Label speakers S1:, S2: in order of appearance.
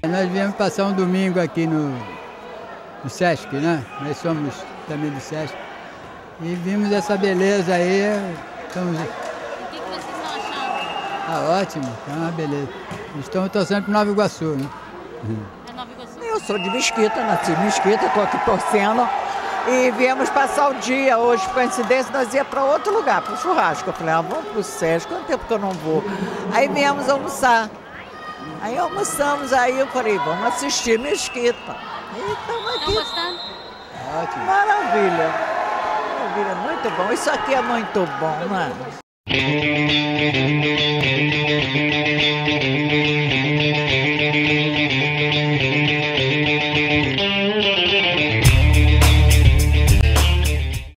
S1: Nós viemos passar um domingo aqui no Sesc, né? Nós somos também do Sesc. E vimos essa beleza aí. Estamos...
S2: O que vocês estão achando?
S1: Ah, ótimo, é uma beleza. Estamos torcendo para Nova Iguaçu, né?
S2: É Nova Iguaçu?
S3: Eu sou de Mesquita, nasci em Mesquita, estou aqui torcendo. E viemos passar o dia hoje, por coincidência, nós ia para outro lugar, para o churrasco. Eu falei, vamos para o Sesc, quanto tempo que eu não vou? Aí viemos almoçar. Aí almoçamos, aí eu falei, vamos assistir Mesquita. E estamos aqui.
S2: Estão gostando?
S1: Ótimo.
S3: Maravilha. Maravilha, muito bom. Isso aqui é muito bom, não é?